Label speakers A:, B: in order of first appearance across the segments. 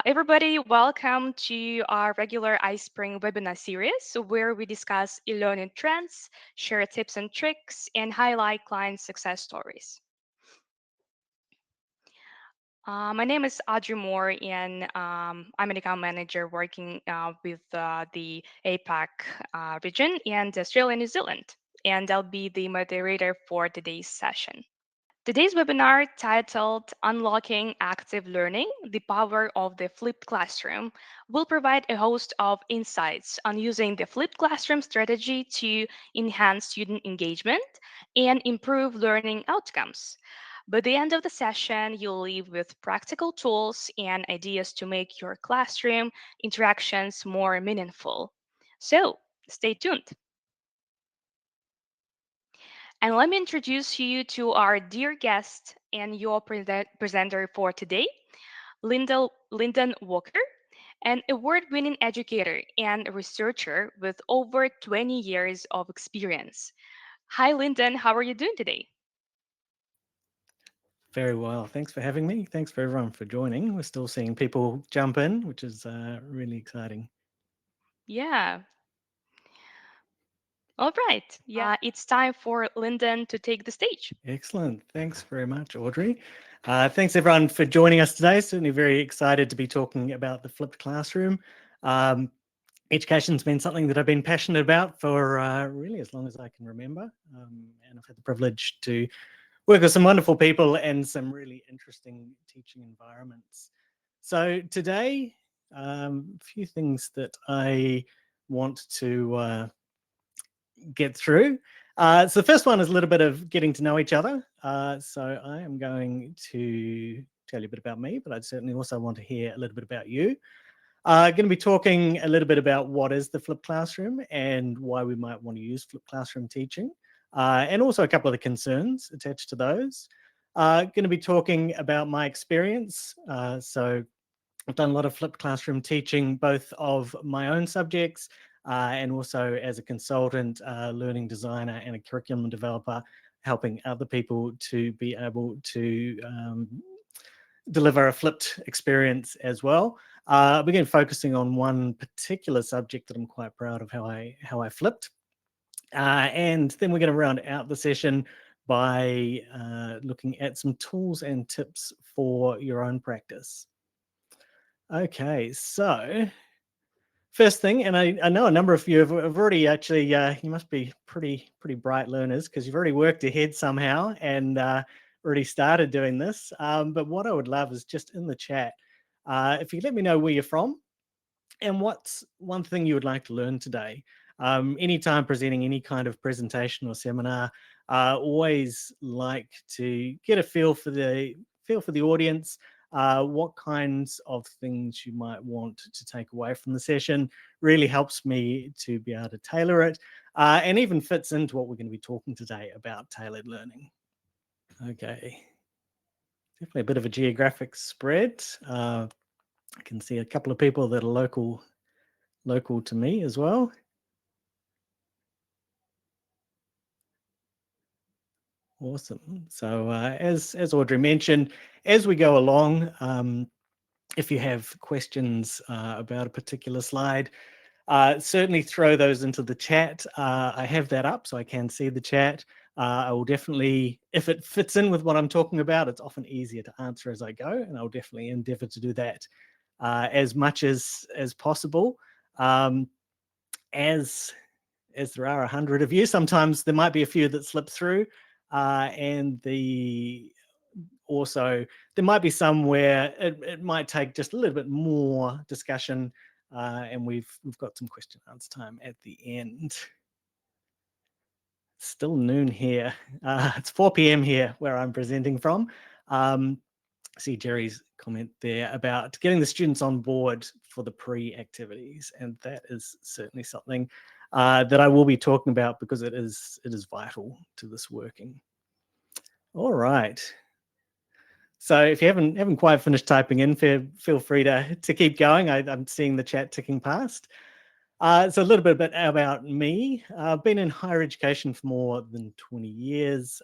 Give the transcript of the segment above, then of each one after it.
A: Everybody, welcome to our regular iSpring webinar series where we discuss e-learning trends, share tips and tricks, and highlight client success stories. My name is Audrey Moore, and I'm an account manager working with the APAC region and Australia and New Zealand. And I'll be the moderator for today's session. Today's webinar, titled Unlocking Active Learning, the Power of the Flipped Classroom, will provide a host of insights on using the flipped classroom strategy to enhance student engagement and improve learning outcomes. By the end of the session, you'll leave with practical tools and ideas to make your classroom interactions more meaningful. So, stay tuned. And let me introduce you to our dear guest and your presenter for today, Lyndon Walker, an award winning educator and researcher with over 20 years of experience. Hi, Lyndon. How are you doing today?
B: Very well. Thanks for having me. Thanks for everyone for joining. We're still seeing people jump in, which is really exciting.
A: Yeah. All right. Yeah, it's time for Lyndon to take the stage.
B: Excellent. Thanks very much, Audrey. Thanks everyone for joining us today. Certainly very excited to be talking about the flipped classroom. Education's been something that I've been passionate about for really as long as I can remember. And I've had the privilege to work with some wonderful people and some really interesting teaching environments. So today, a few things that I want to get through. So the first one is a little bit of getting to know each other. So I am going to tell you a bit about me, but I'd certainly also want to hear a little bit about you. Going to be talking a little bit about what is the flipped classroom and why we might want to use flipped classroom teaching, and also a couple of the concerns attached to those. Going to be talking about my experience. So I've done a lot of flipped classroom teaching, both of my own subjects and also as a consultant, learning designer, and a curriculum developer, helping other people to be able to deliver a flipped experience as well. We're going to be focusing on one particular subject that I'm quite proud of how I flipped. And then we're going to round out the session by looking at some tools and tips for your own practice. Okay, so first thing, and I know a number of you have already actually, you must be pretty bright learners because you've already worked ahead somehow and already started doing this. But what I would love is just in the chat, if you let me know where you're from and what's one thing you would like to learn today. Anytime presenting any kind of presentation or seminar, always like to get a feel for the audience. What kinds of things you might want to take away from the session really helps me to be able to tailor it, and even fits into what we're going to be talking today about tailored learning. Okay, definitely a bit of a geographic spread. I can see a couple of people that are local to me as well. Awesome. So as Audrey mentioned, as we go along, if you have questions about a particular slide, certainly throw those into the chat. I have that up so I can see the chat. I will definitely, if it fits in with what I'm talking about, it's often easier to answer as I go, and I'll definitely endeavor to do that as much as possible. As there are 100 of you, sometimes there might be a few that slip through, and also there might be some where it might take just a little bit more discussion, and we've got some question and answer time at the end. Still noon here. It's 4 p.m. here where I'm presenting from. See Jerry's comment there about getting the students on board for the pre-activities, and that is certainly something that I will be talking about because it is vital to this working. All right. So if you haven't quite finished typing in, feel free to keep going. I'm seeing the chat ticking past. So a little bit about me. I've been in higher education for more than 20 years.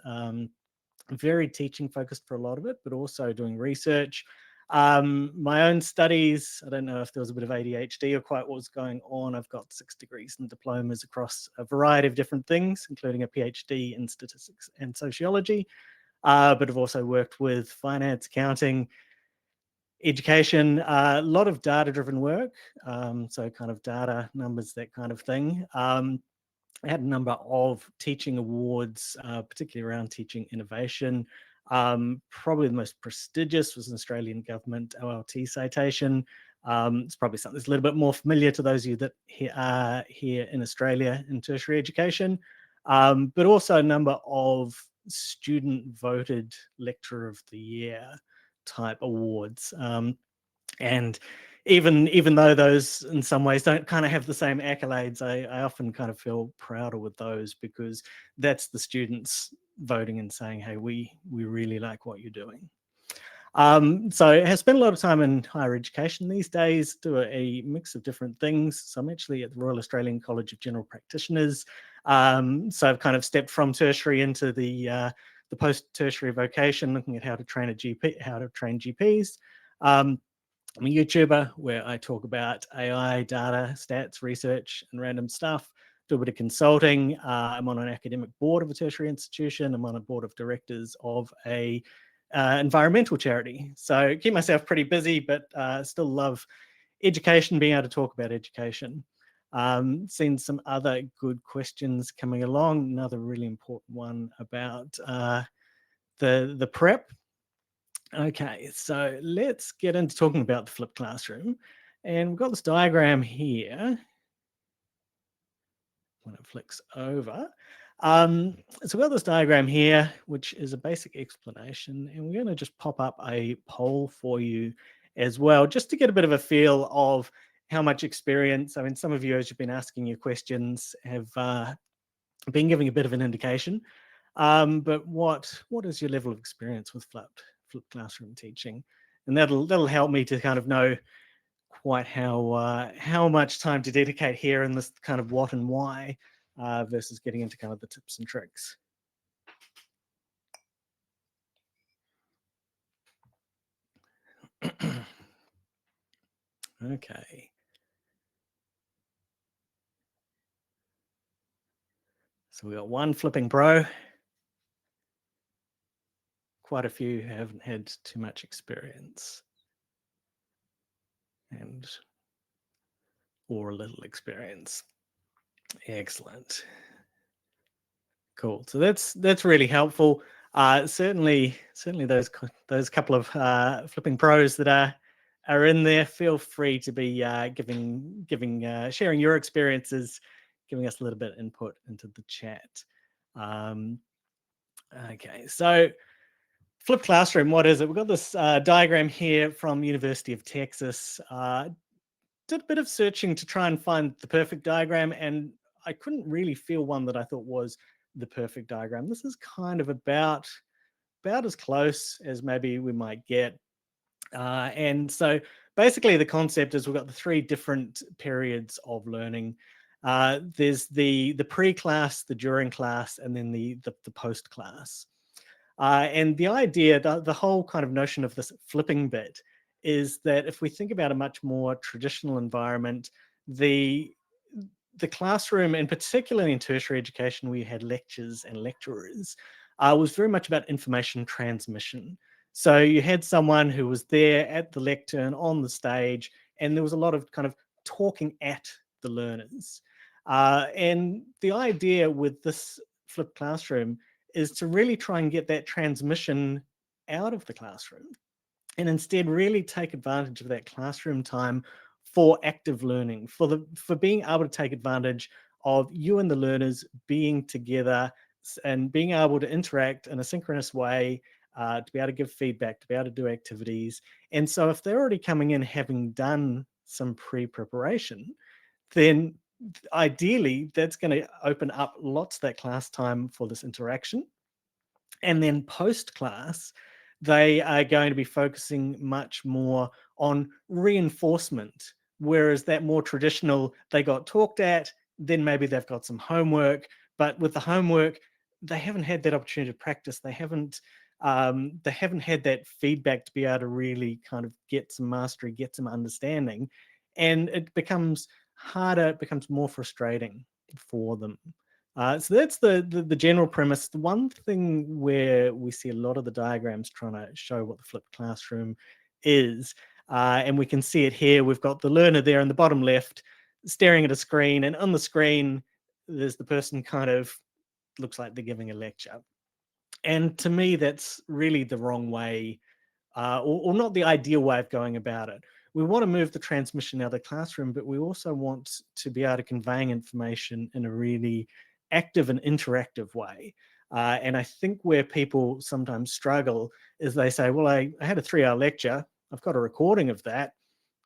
B: very teaching focused for a lot of it, but also doing research. My own studies, I don't know if there was a bit of ADHD or quite what was going on. I've got 6 degrees and diplomas across a variety of different things, including a PhD in statistics and sociology. But I've also worked with finance, accounting, education, a lot of data driven work. So, kind of data, numbers, that kind of thing. I had a number of teaching awards, particularly around teaching innovation. Probably the most prestigious was an Australian government OLT citation. It's probably something that's a little bit more familiar to those of you that are here in Australia in tertiary education, but also a number of student voted lecturer of the year type awards. And even though those in some ways don't kind of have the same accolades, I often kind of feel prouder with those, because that's the students voting and saying, hey, we really like what you're doing. So I have spent a lot of time in higher education these days, do a mix of different things. So I'm actually at the Royal Australian College of General Practitioners. So I've kind of stepped from tertiary into the post-tertiary vocation, looking at how to train a GP, how to train GPs. I'm a YouTuber where I talk about AI, data, stats, research, and random stuff. Do a bit of consulting. I'm on an academic board of a tertiary institution. I'm on a board of directors of a environmental charity. So keep myself pretty busy, but still love education, being able to talk about education. Seen some other good questions coming along. Another really important one about the prep. Okay, so let's get into talking about the flipped classroom. And we've got this diagram here. When it flicks over. So we've got this diagram here, which is a basic explanation. And we're going to just pop up a poll for you as well, just to get a bit of a feel of how much experience. I mean, some of you, as you've been asking your questions, have been giving a bit of an indication. But what is your level of experience with flipped classroom teaching? And that'll help me to kind of know quite how much time to dedicate here in this kind of what and why, versus getting into kind of the tips and tricks. Okay. So we got one flipping pro. Quite a few haven't had too much experience, and or a little experience. Excellent. Cool. So that's really helpful. Certainly those couple of flipping pros that are in there. Feel free to be sharing your experiences, giving us a little bit of input into the chat. Okay, so flipped classroom. What is it? We've got this diagram here from University of Texas. Did a bit of searching to try and find the perfect diagram, and I couldn't really feel one that I thought was the perfect diagram. This is kind of about as close as maybe we might get. And so basically the concept is we've got the 3 different periods of learning. There's the pre-class, the during class, and then the post-class. And the idea, the whole kind of notion of this flipping bit is that if we think about a much more traditional environment, the classroom, and particularly in tertiary education, where you had lectures and lecturers, was very much about information transmission. So you had someone who was there at the lectern on the stage, and there was a lot of kind of talking at the learners. And the idea with this flipped classroom is to really try and get that transmission out of the classroom, and instead really take advantage of that classroom time for active learning, for being able to take advantage of you and the learners being together and being able to interact in a synchronous way, to be able to give feedback, to be able to do activities. And so if they're already coming in having done some pre-preparation, then ideally that's going to open up lots of that class time for this interaction. And then post-class, they are going to be focusing much more on reinforcement, whereas that more traditional, they got talked at, then maybe they've got some homework, but with the homework, they haven't had that opportunity to practice. They haven't had that feedback to be able to really kind of get some mastery, get some understanding, and it becomes harder. It becomes more frustrating for them. So that's the general premise. The one thing where we see a lot of the diagrams trying to show what the flipped classroom is, and we can see it here. We've got the learner there in the bottom left, staring at a screen, and on the screen, there's the person kind of looks like they're giving a lecture. And to me, that's really the wrong way, or not the ideal way of going about it. We want to move the transmission out of the classroom, but we also want to be able to convey information in a really active and interactive way. And I think where people sometimes struggle is they say, well, I had a 3-hour lecture, I've got a recording of that.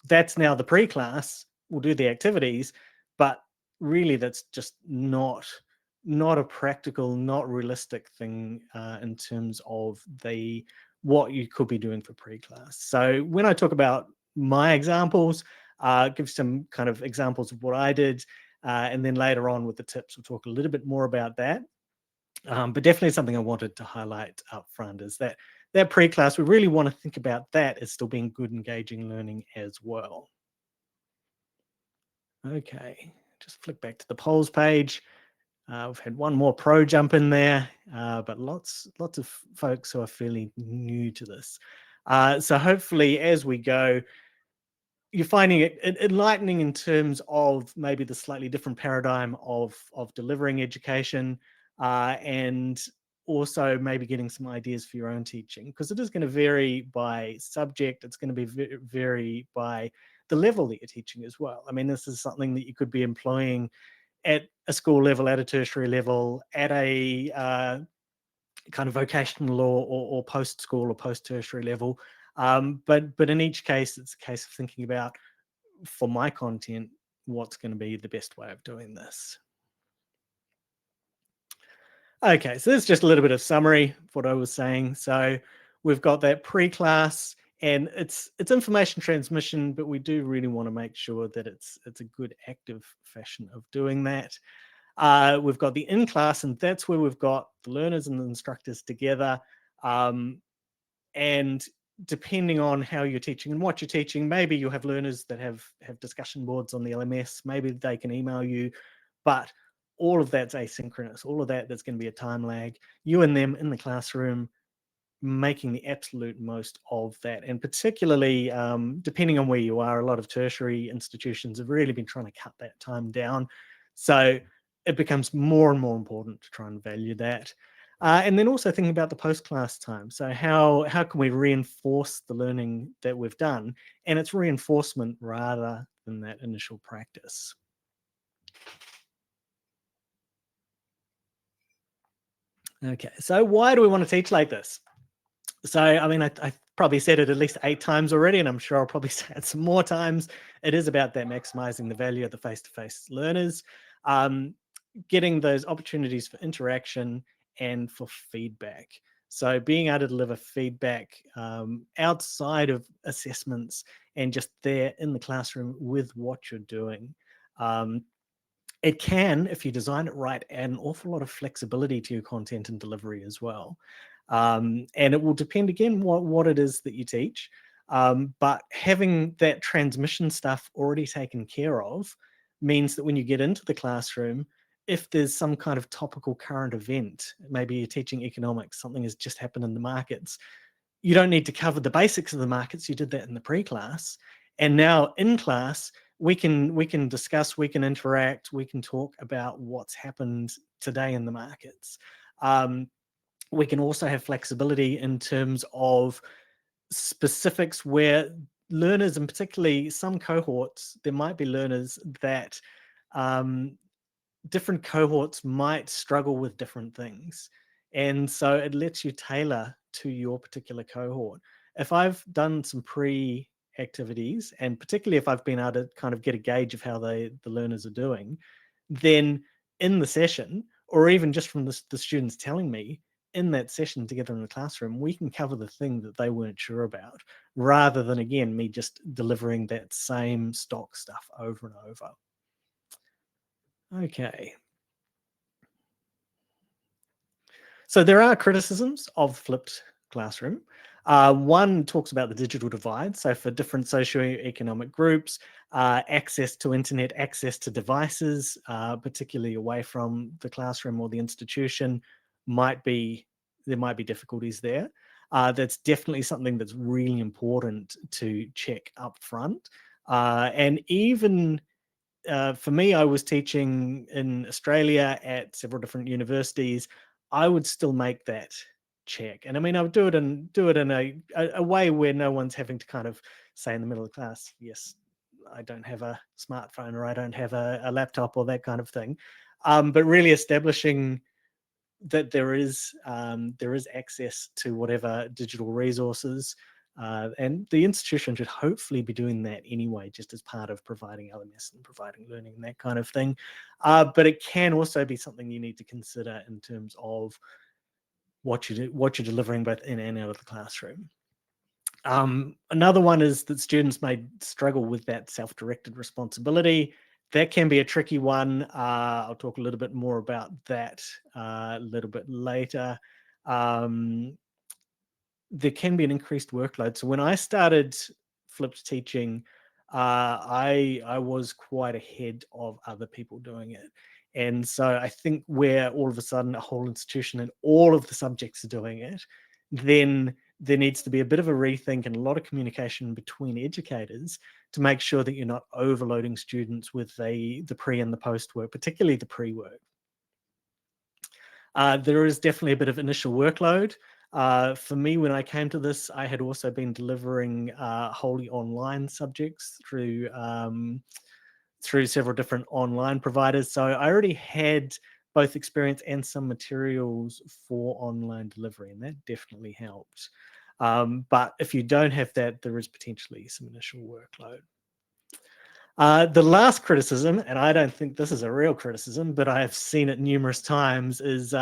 B: That's now the pre-class. We'll do the activities, but really that's just not a practical, not realistic thing in terms of the what you could be doing for pre-class. So when I talk about my examples, give some kind of examples of what I did, and then later on with the tips, we'll talk a little bit more about that. But definitely something I wanted to highlight up front is that pre-class, we really want to think about that as still being good, engaging learning as well. Okay, just flick back to the polls page. We've had one more pro jump in there, but lots of folks who are fairly new to this. So hopefully as we go, you're finding it enlightening in terms of maybe the slightly different paradigm of delivering education, and also maybe getting some ideas for your own teaching, because it is going to vary by subject. It's going to be vary by the level that you're teaching as well. I mean, this is something that you could be employing at a school level, at a tertiary level, at a kind of vocational or post school or post tertiary level. But in each case, it's a case of thinking about, for my content, what's going to be the best way of doing this. Okay, so this is just a little bit of summary of what I was saying. So we've got that pre-class, and it's information transmission, but we do really want to make sure that it's a good active fashion of doing that. We've got the in-class, and that's where we've got the learners and the instructors together. And depending on how you're teaching and what you're teaching, maybe you'll have learners that have discussion boards on the LMS. Maybe they can email you, but all of that's asynchronous. All of that's going to be a time lag. You and them in the classroom, making the absolute most of that. And particularly, depending on where you are, a lot of tertiary institutions have really been trying to cut that time down. So it becomes more and more important to try and value that. And then also thinking about the post-class time. So how can we reinforce the learning that we've done? And it's reinforcement rather than that initial practice. Okay, so why do we want to teach like this? So, I mean, I probably said it at least 8 times already, and I'm sure I'll probably say it some more times. It is about that maximizing the value of the face-to-face learners, getting those opportunities for interaction and for feedback. So being able to deliver feedback outside of assessments and just there in the classroom with what you're doing. It can, if you design it right, add an awful lot of flexibility to your content and delivery as well. And it will depend again what it is that you teach. But having that transmission stuff already taken care of means that when you get into the classroom, if there's some kind of topical current event, maybe you're teaching economics, something has just happened in the markets, you don't need to cover the basics of the markets. You did that in the pre-class. And now in class, we can discuss, we can interact, we can talk about what's happened today in the markets. We can also have flexibility in terms of specifics where learners, and particularly some cohorts, there might be learners that different cohorts might struggle with different things. And so it lets you tailor to your particular cohort. If I've done some pre activities, and particularly if I've been able to kind of get a gauge of how the learners are doing, then in the session, or even just from the students telling me in that session together in the classroom, we can cover the thing that they weren't sure about, rather than, again, me just delivering that same stock stuff over and over. Okay. So there are criticisms of flipped classroom. One talks about the digital divide. So for different socioeconomic groups, access to internet, access to devices, particularly away from the classroom or the institution, might be there might be difficulties there. That's definitely something that's really important to check up front. And even for me, I was teaching in Australia at several different universities. I would still make that check, and I mean, I would do it in a way where no one's having to kind of say in the middle of class, "Yes, I don't have a smartphone or I don't have a laptop or that kind of thing," but really establishing that there is access to whatever digital resources, and the institution should hopefully be doing that anyway, just as part of providing LMS and providing learning and that kind of thing. But it can also be something you need to consider in terms of what you're delivering both in and out of the classroom. Another one is that students may struggle with that self-directed responsibility. That can be a tricky one. I'll talk a little bit more about that a little bit later. Um, there can be an increased workload. So when I started flipped teaching, I was quite ahead of other people doing it. And so I think where all of a sudden a whole institution and all of the subjects are doing it, then there needs to be a bit of a rethink and a lot of communication between educators to make sure that you're not overloading students with the pre and the post work, particularly the pre work. There is definitely a bit of initial workload. For me, when I came to this, I had also been delivering wholly online subjects through several different online providers. So I already had both experience and some materials for online delivery, and that definitely helped. But if you don't have that, there is potentially some initial workload. The last criticism, and I don't think this is a real criticism, but I have seen it numerous times, is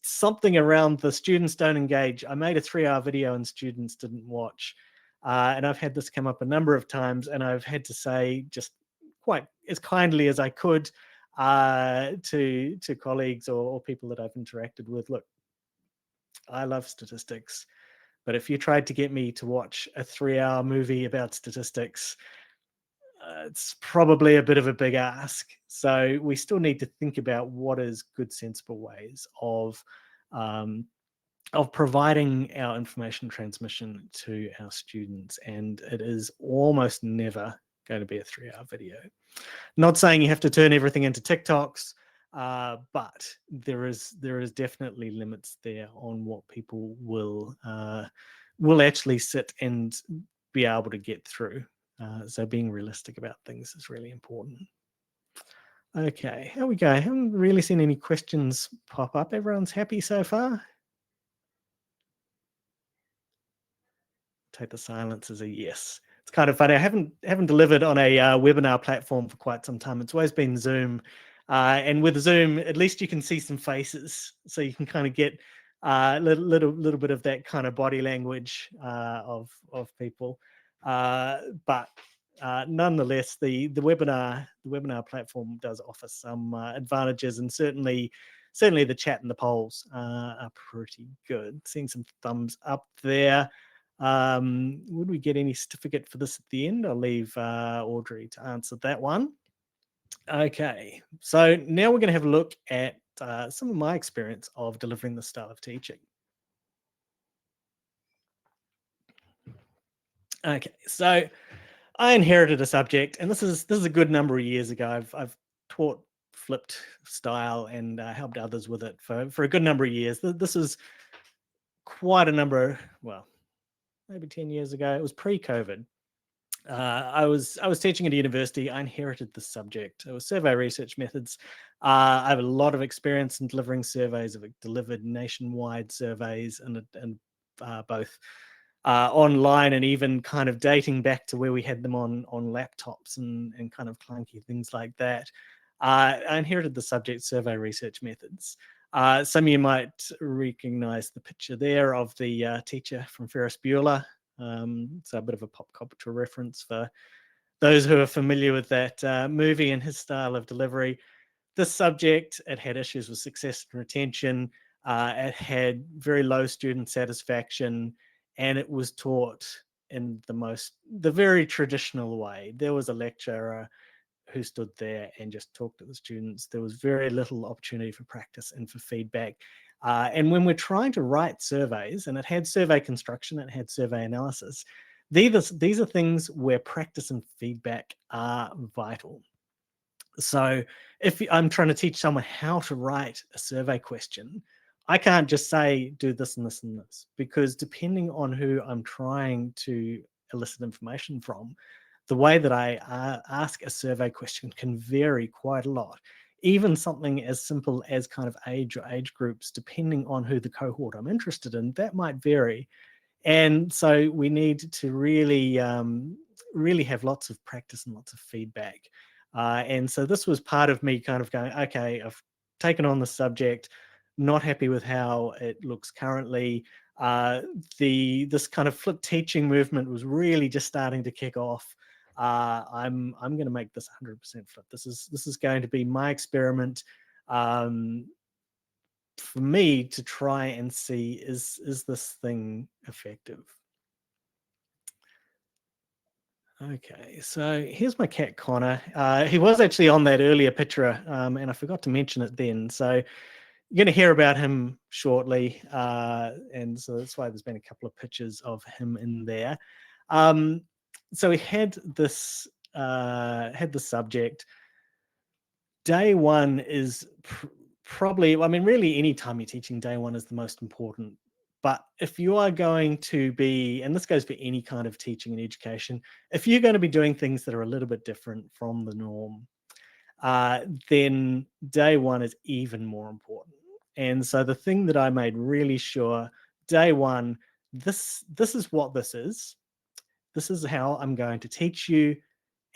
B: something around the students don't engage. I made a 3-hour video and students didn't watch. And I've had this come up a number of times, and I've had to say just quite as kindly as I could to colleagues or people that I've interacted with, look, I love statistics, but if you tried to get me to watch a 3-hour movie about statistics, it's probably a bit of a big ask. So we still need to think about what is good, sensible ways um, of providing our information transmission to our students, and it is almost never going to be a 3-hour video. Not saying you have to turn everything into TikToks, but there is definitely limits there on what people will actually sit and be able to get through. So being realistic about things is really important. Okay, here we go. I haven't really seen any questions pop up. Everyone's happy so far? Take the silence as a yes. It's kind of funny. I haven't delivered on a webinar platform for quite some time. It's always been Zoom, and with Zoom, at least you can see some faces, so you can kind of get a little bit of that kind of body language of people. But nonetheless, the webinar platform does offer some advantages, and certainly the chat and the polls are pretty good. Seeing some thumbs up there. Would we get any certificate for this at the end? I'll leave Audrey to answer that one. Okay, so now we're going to have a look at some of my experience of delivering this style of teaching. Okay, so I inherited a subject, and this is a good number of years ago. I've taught flipped style and helped others with it for a good number of years. This is quite a number, well, maybe 10 years ago. It was pre-COVID. I was teaching at a university. I inherited the subject. It was survey research methods. I have a lot of experience in delivering surveys. I've delivered nationwide surveys and both online and even kind of dating back to where we had them on laptops and kind of clunky things like that. I inherited the subject survey research methods. Some of you might recognize the picture there of the teacher from Ferris Bueller. So a bit of a pop culture reference for those who are familiar with that movie and his style of delivery. This subject, it had issues with success and retention. It had very low student satisfaction, and it was taught in the very traditional way. There was a lecturer who stood there and just talked to the students. There was very little opportunity for practice and for feedback. And when we're trying to write surveys, and it had survey construction, it had survey analysis, these are things where practice and feedback are vital. So if I'm trying to teach someone how to write a survey question, I can't just say, do this and this and this, because depending on who I'm trying to elicit information from, the way that I ask a survey question can vary quite a lot. Even something as simple as kind of age or age groups, depending on who the cohort I'm interested in, that might vary. And so we need to really have lots of practice and lots of feedback. And so this was part of me kind of going, okay, I've taken on the subject, not happy with how it looks currently. This kind of flipped teaching movement was really just starting to kick off. I'm going to make this 100% flip. This is going to be my experiment. For me to try and see, is this thing effective? Okay, so here's my cat Connor. He was actually on that earlier picture, and I forgot to mention it then. So you're going to hear about him shortly, and so that's why there's been a couple of pictures of him in there. So he had the subject. Day one is probably, I mean, really any time you're teaching, day one is the most important. But if you are going to be, and this goes for any kind of teaching and education, if you're going to be doing things that are a little bit different from the norm, then day one is even more important. And so the thing that I made really sure, day one, this is what this is. This is how I'm going to teach you,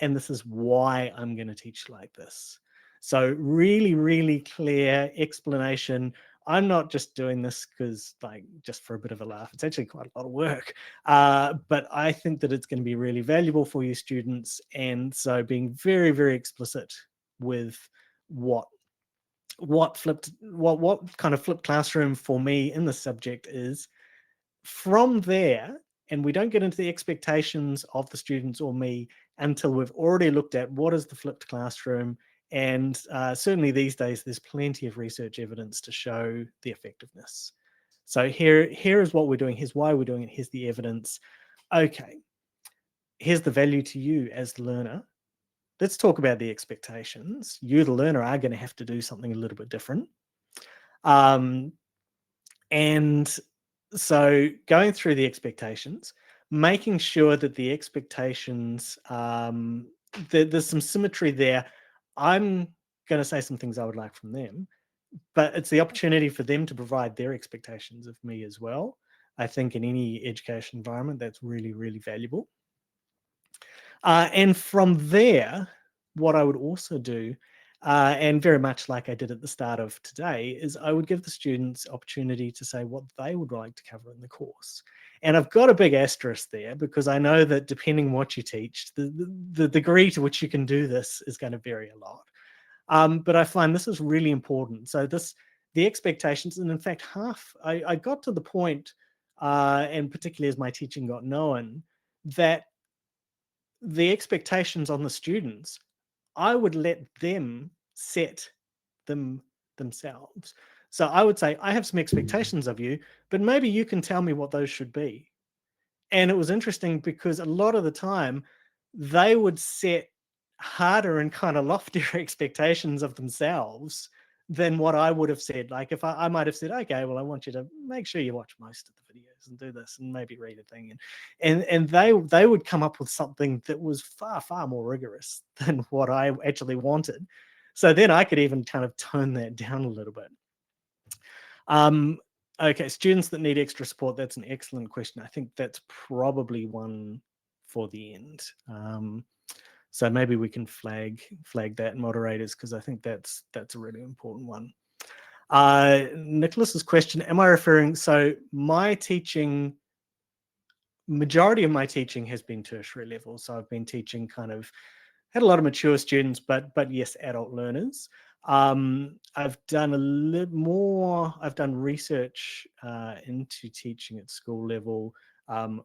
B: and this is why I'm going to teach like this. So really, really clear explanation. I'm not just doing this because just for a bit of a laugh. It's actually quite a lot of work. But I think that it's going to be really valuable for you students. And so being very, very explicit with what kind of flipped classroom for me in the subject is. From there, and we don't get into the expectations of the students or me until we've already looked at what is the flipped classroom. And certainly these days, there's plenty of research evidence to show the effectiveness. So here is what we're doing. Here's why we're doing it. Here's the evidence. Okay, here's the value to you as the learner. Let's talk about the expectations. You, the learner, are going to have to do something a little bit different. And so going through the expectations, making sure that the expectations, there's some symmetry there. I'm going to say some things I would like from them, but it's the opportunity for them to provide their expectations of me as well. I think in any education environment, that's really, really valuable. And from there, what I would also do, and very much like I did at the start of today, is I would give the students opportunity to say what they would like to cover in the course. And I've got a big asterisk there because I know that depending what you teach, the degree to which you can do this is going to vary a lot. But I find this is really important. So the expectations, and in fact, I got to the point, and particularly as my teaching got known, that the expectations on the students, I would let them set them themselves. So I would say, I have some expectations of you, but maybe you can tell me what those should be. And it was interesting because a lot of the time they would set harder and kind of loftier expectations of themselves than what I would have said. Like if I might have said, okay, well, I want you to make sure you watch most of the videos and do this and maybe read a thing. And they would come up with something that was far, far more rigorous than what I actually wanted. So then I could even kind of tone that down a little bit. Okay, students that need extra support, that's an excellent question. I think that's probably one for the end. So maybe we can flag that, moderators, because I think that's a really important one. Nicholas's question, am I referring, so my teaching, majority of my teaching has been tertiary level. So I've been teaching kind of, had a lot of mature students, but yes, adult learners. I've done a little more. I've done research into teaching at school level. Um,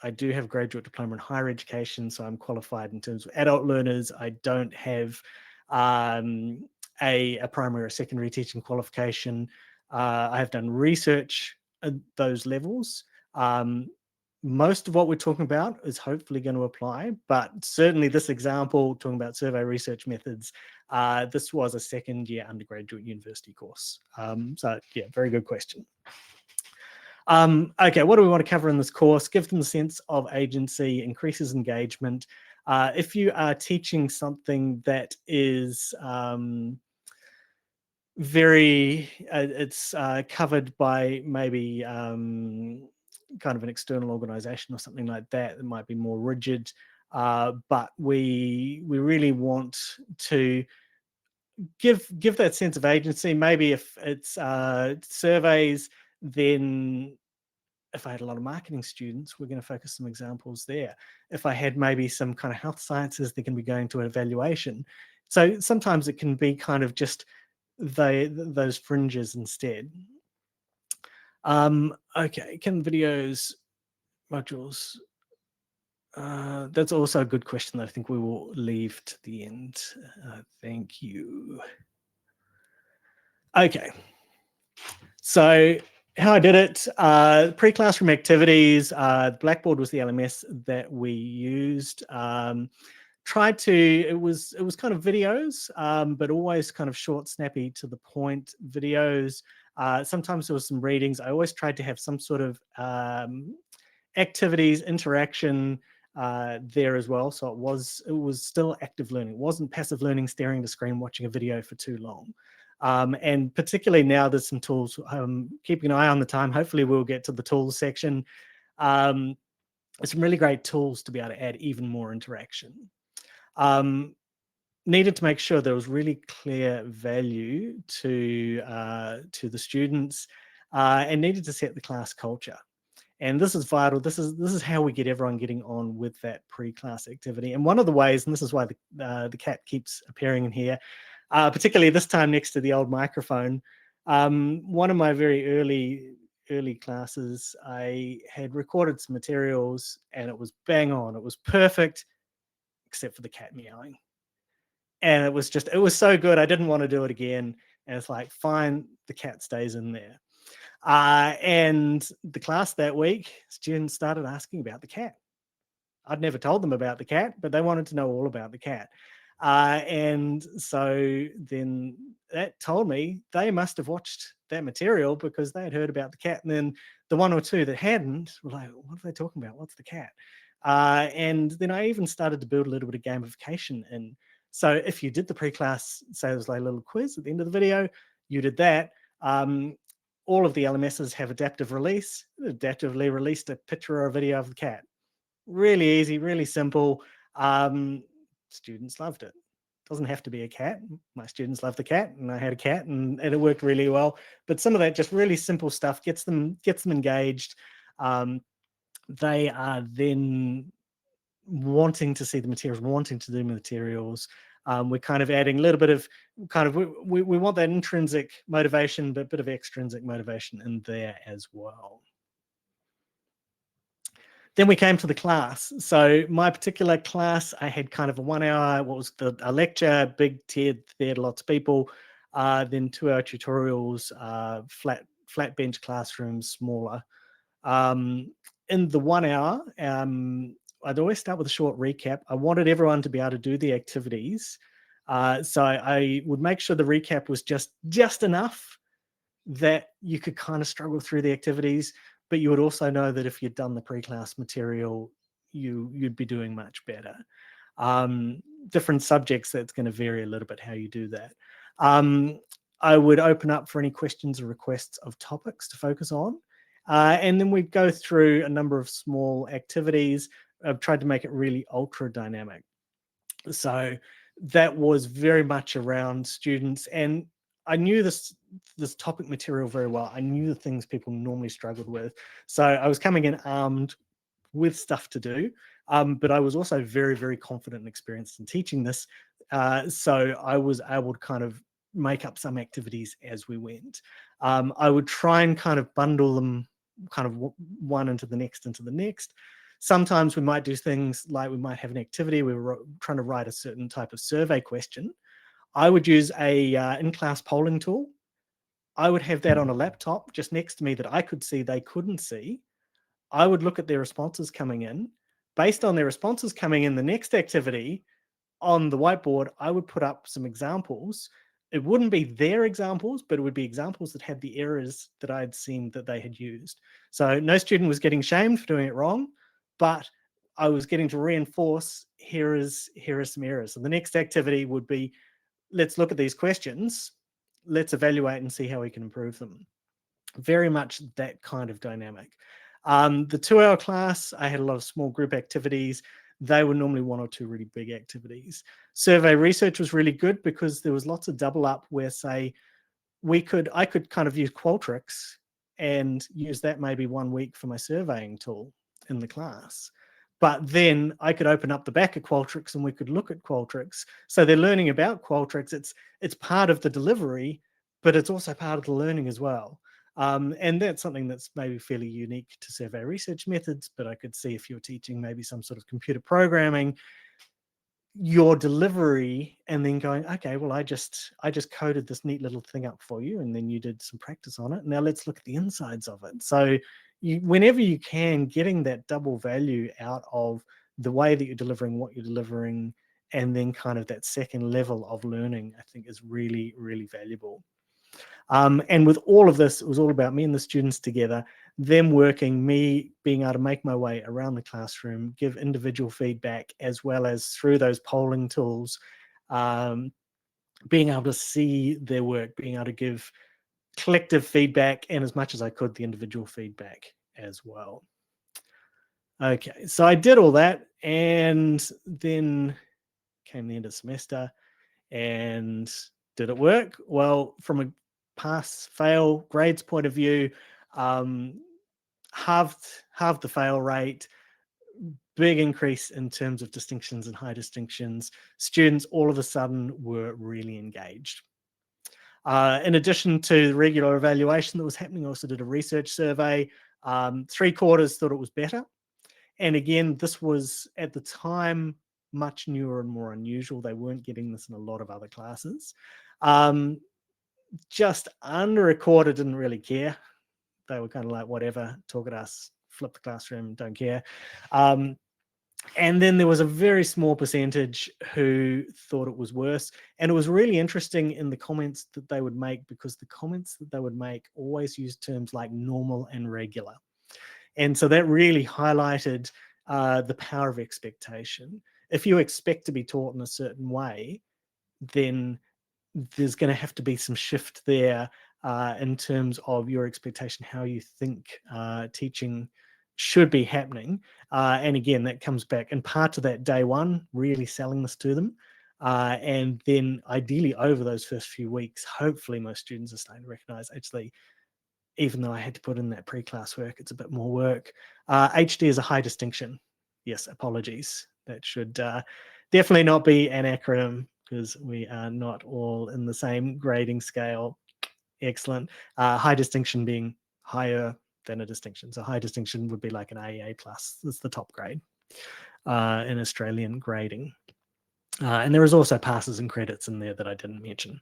B: I do have a graduate diploma in higher education, so I'm qualified in terms of adult learners. I don't have um, a primary or secondary teaching qualification. I have done research at those levels. Um, Most of what we're talking about is hopefully going to apply, but certainly this example, talking about survey research methods, this was a second year undergraduate university course. So yeah, very good question. Okay, what do we want to cover in this course? Give them a sense of agency, increases engagement. If you are teaching something that is it's covered by maybe kind of an external organization or something like that, it might be more rigid. But we really want to give that sense of agency. Maybe if it's surveys, then if I had a lot of marketing students, we're going to focus some examples there. If I had maybe some kind of health sciences, they can be going to an evaluation. So sometimes it can be kind of just those fringes instead. Okay, can videos modules? That's also a good question that I think we will leave to the end. Thank you. Okay. So how I did it, pre-classroom activities, Blackboard was the LMS that we used. Tried to, it was kind of videos, but always kind of short, snappy, to the point videos. Sometimes there was some readings. I always tried to have some sort of activities, interaction there as well. So it was still active learning. It wasn't passive learning, staring at a screen, watching a video for too long. And particularly now there's some tools, keeping an eye on the time. Hopefully we'll get to the tools section. There's some really great tools to be able to add even more interaction. Needed to make sure there was really clear value to the students, and needed to set the class culture. And this is vital. This is how we get everyone getting on with that pre-class activity. And one of the ways, and this is why the cat keeps appearing in here, particularly this time next to the old microphone. One of my very early classes, I had recorded some materials, and it was bang on. It was perfect, except for the cat meowing. And it was so good. I didn't want to do it again. And it's like, fine, the cat stays in there. And the class that week, students started asking about the cat. I'd never told them about the cat, but they wanted to know all about the cat. And so then that told me they must have watched that material because they had heard about the cat. And then the one or two that hadn't were like, what are they talking about? What's the cat? And then I even started to build a little bit of gamification in. So if you did the pre-class, say there's like a little quiz at the end of the video, you did that. All of the LMSs have adaptive release. It adaptively released a picture or a video of the cat. Really easy, really simple. Students loved it. Doesn't have to be a cat. My students love the cat, and I had a cat, and it worked really well. But some of that just really simple stuff gets them engaged. They are then wanting to see the materials, wanting to do materials. We're kind of adding a little bit of we want that intrinsic motivation, but a bit of extrinsic motivation in there as well. Then we came to the class. So my particular class, I had kind of a 1 hour, a lecture, big tiered, there, lots of people. Then 2 hour tutorials, flat bench classrooms, smaller. In the 1 hour, I'd always start with a short recap. I wanted everyone to be able to do the activities. So I would make sure the recap was just enough that you could kind of struggle through the activities, but you would also know that if you'd done the pre-class material, you'd be doing much better. Different subjects, that's going to vary a little bit how you do that. I would open up for any questions or requests of topics to focus on. And then we'd go through a number of small activities. I've tried to make it really ultra dynamic. So that was very much around students, and I knew this topic material very well. I knew the things people normally struggled with. So I was coming in armed with stuff to do, but I was also very, very confident and experienced in teaching this. So I was able to kind of make up some activities as we went. I would try and kind of bundle them kind of one into the next. Sometimes we might do things like we might have an activity, we were trying to write a certain type of survey question. I would use a in-class polling tool. I would have that on a laptop just next to me that I could see, they couldn't see. I would look at their responses coming in. Based on their responses coming in, the next activity on the whiteboard, I would put up some examples. It wouldn't be their examples, but it would be examples that had the errors that I had seen that they had used. So no student was getting shamed for doing it wrong, but I was getting to reinforce here is some errors. So the next activity would be, let's look at these questions, let's evaluate and see how we can improve them. Very much that kind of dynamic. The 2-hour class, I had a lot of small group activities. They were normally one or two really big activities. Survey research was really good because there was lots of double up where, say, I could kind of use Qualtrics and use that maybe 1 week for my surveying tool in the class. But then I could open up the back of Qualtrics and we could look at Qualtrics. So they're learning about Qualtrics. It's part of the delivery, but it's also part of the learning as well. And that's something that's maybe fairly unique to survey research methods, but I could see if you're teaching maybe some sort of computer programming, your delivery and then going, okay, well, I just coded this neat little thing up for you, and then you did some practice on it. Now let's look at the insides of it. So whenever you can, getting that double value out of the way that you're delivering what you're delivering, and then kind of that second level of learning, I think is really, really valuable. And with all of this, it was all about me and the students together, them working, me being able to make my way around the classroom, give individual feedback, as well as through those polling tools, being able to see their work, being able to give collective feedback, and as much as I could, the individual feedback as well. Okay, so I did all that, and then came the end of semester, and did it work? Well, from a pass fail grades point of view, halved the fail rate, big increase in terms of distinctions and high distinctions. Students all of a sudden were really engaged. In addition to the regular evaluation that was happening, I also did a research survey. 3/4 thought it was better. And again, this was at the time much newer and more unusual. They weren't getting this in a lot of other classes. Just under 1/4 didn't really care. They were kind of like, whatever, talk at us, flip the classroom, don't care. And then there was a very small percentage who thought it was worse. And it was really interesting in the comments that they would make, because the comments that they would make always used terms like normal and regular. And so that really highlighted the power of expectation. If you expect to be taught in a certain way, then there's going to have to be some shift there in terms of your expectation, how you think teaching should be happening. And again, that comes back in part to that day one, really selling this to them. And then ideally over those first few weeks, hopefully most students are starting to recognize, actually, even though I had to put in that pre-class work, it's a bit more work. HD is a high distinction. Yes, apologies. That should definitely not be an acronym, because we are not all in the same grading scale. Excellent. High distinction being higher than a distinction. So high distinction would be like an AA plus. That's the top grade in Australian grading. And there is also passes and credits in there that I didn't mention.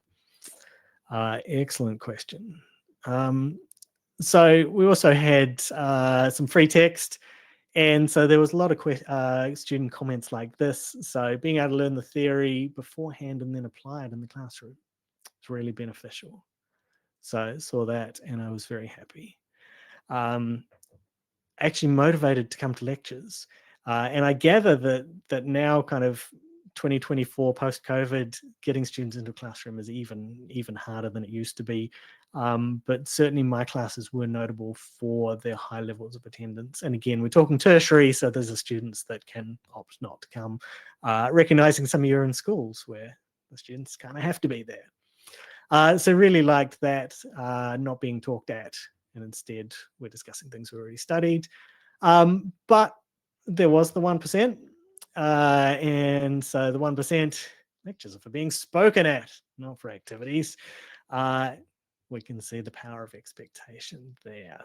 B: Excellent question. So we also had some free text. And so there was a lot of student comments like this. So being able to learn the theory beforehand and then apply it in the classroom is really beneficial. So I saw that and I was very happy. Actually motivated to come to lectures. And I gather that now, kind of 2024 post-COVID, getting students into a classroom is even harder than it used to be. But certainly my classes were notable for their high levels of attendance. And again, we're talking tertiary, so there's the students that can opt not to come, recognizing some of you are in schools where the students kind of have to be there. So really liked that, not being talked at, and instead we're discussing things we already studied. But there was the 1%. And so the 1%, Lectures are for being spoken at, not for activities. We can see the power of expectation there.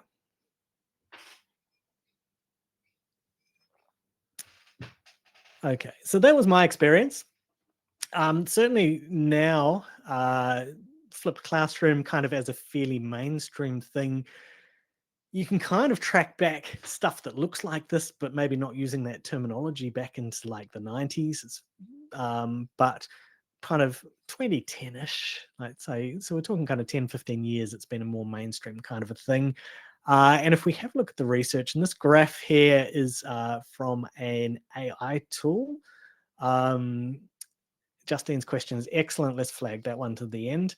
B: Okay, so that was my experience. Certainly now, flipped classroom kind of as a fairly mainstream thing, you can kind of track back stuff that looks like this, but maybe not using that terminology back into like the 90s. But kind of 2010-ish, I'd say. So we're talking kind of 10, 15 years, it's been a more mainstream kind of a thing. And if we have a look at the research, and this graph here is from an AI tool. Justine's question is excellent. Let's flag that one to the end.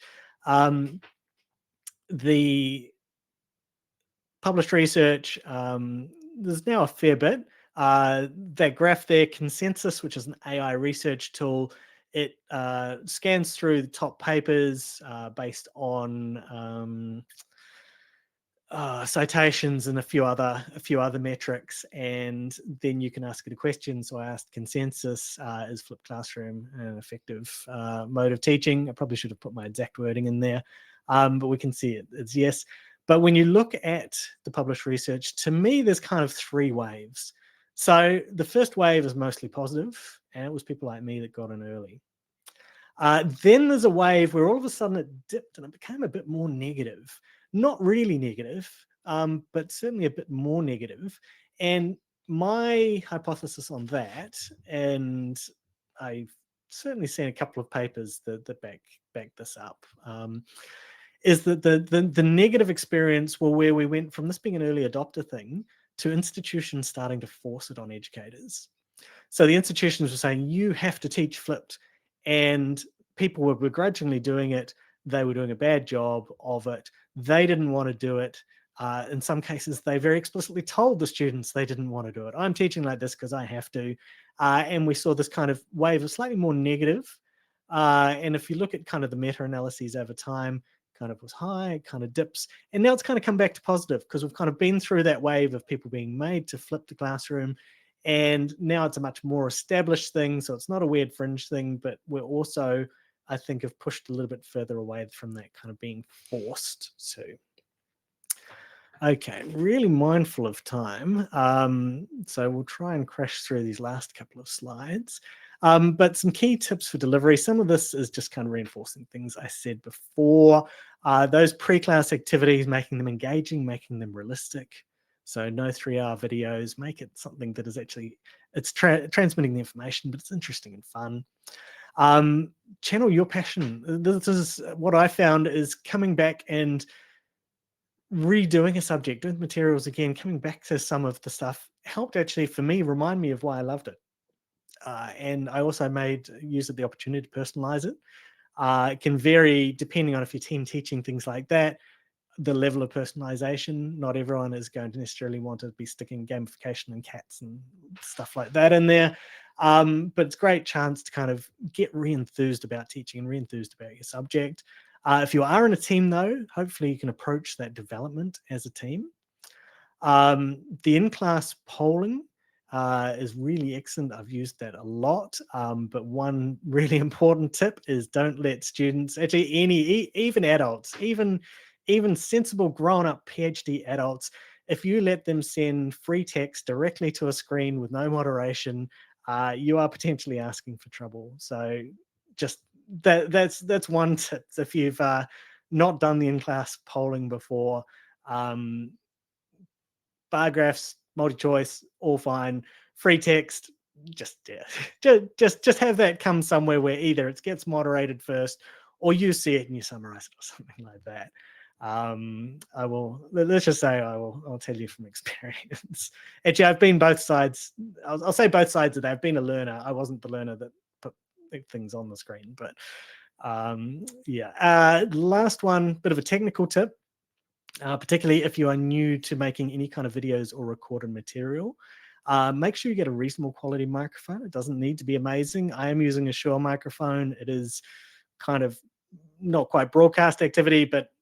B: The published research, there's now a fair bit. That graph there, Consensus, which is an AI research tool, it scans through the top papers based on citations and a few other metrics, and then you can ask it a question. So I asked Consensus, is flipped classroom an effective mode of teaching? I probably should have put my exact wording in there, but we can see it's yes. But when you look at the published research, to me, there's kind of three waves. So the first wave is mostly positive, and it was people like me that got in early. Then there's a wave where all of a sudden it dipped and it became a bit more negative. Not really negative, but certainly a bit more negative. And my hypothesis on that, and I've certainly seen a couple of papers that back this up, is that the negative experience were where we went from this being an early adopter thing to institutions starting to force it on educators. So the institutions were saying, you have to teach flipped. And people were begrudgingly doing it. They were doing a bad job of it. They didn't want to do it. In some cases, they very explicitly told the students they didn't want to do it. I'm teaching like this because I have to. And we saw this kind of wave of slightly more negative. And if you look at kind of the meta-analyses over time, kind of was high, kind of dips. And now it's kind of come back to positive because we've kind of been through that wave of people being made to flip the classroom. And now it's a much more established thing. So it's not a weird fringe thing, but we're also, I think, have pushed a little bit further away from that kind of being forced to. Okay, really mindful of time. So we'll try and crash through these last couple of slides. But some key tips for delivery. Some of this is just kind of reinforcing things I said before. Those pre-class activities, making them engaging, making them realistic. So no 3-hour videos, make it something that is actually, it's transmitting the information, but it's interesting and fun. Channel your passion. This is what I found is coming back and redoing a subject, doing materials again, coming back to some of the stuff helped actually for me remind me of why I loved it. And I also made use of the opportunity to personalize it. It can vary depending on if you're team teaching, things like that, the level of personalization. Not everyone is going to necessarily want to be sticking gamification and cats and stuff like that in there. But it's a great chance to kind of get re-enthused about teaching and re-enthused about your subject. If you are in a team, though, hopefully you can approach that development as a team. The in-class polling is really excellent. I've used that a lot. But one really important tip is don't let students, actually even adults, even sensible grown-up PhD adults, if you let them send free text directly to a screen with no moderation, you are potentially asking for trouble. So just that's one tip. If you've not done the in-class polling before, bar graphs, multi-choice, all fine. Free text, just just have that come somewhere where either it gets moderated first, or you see it and you summarize it or something like that. I will. Let's just say I'll tell you from experience. Actually, I've been both sides. I'll say both sides of that. I've been a learner. I wasn't the learner that put things on the screen, but yeah. Last one, bit of a technical tip. Particularly if you are new to making any kind of videos or recorded material, make sure you get a reasonable quality microphone. It doesn't need to be amazing. I am using a Shure microphone. It is kind of not quite broadcast activity, but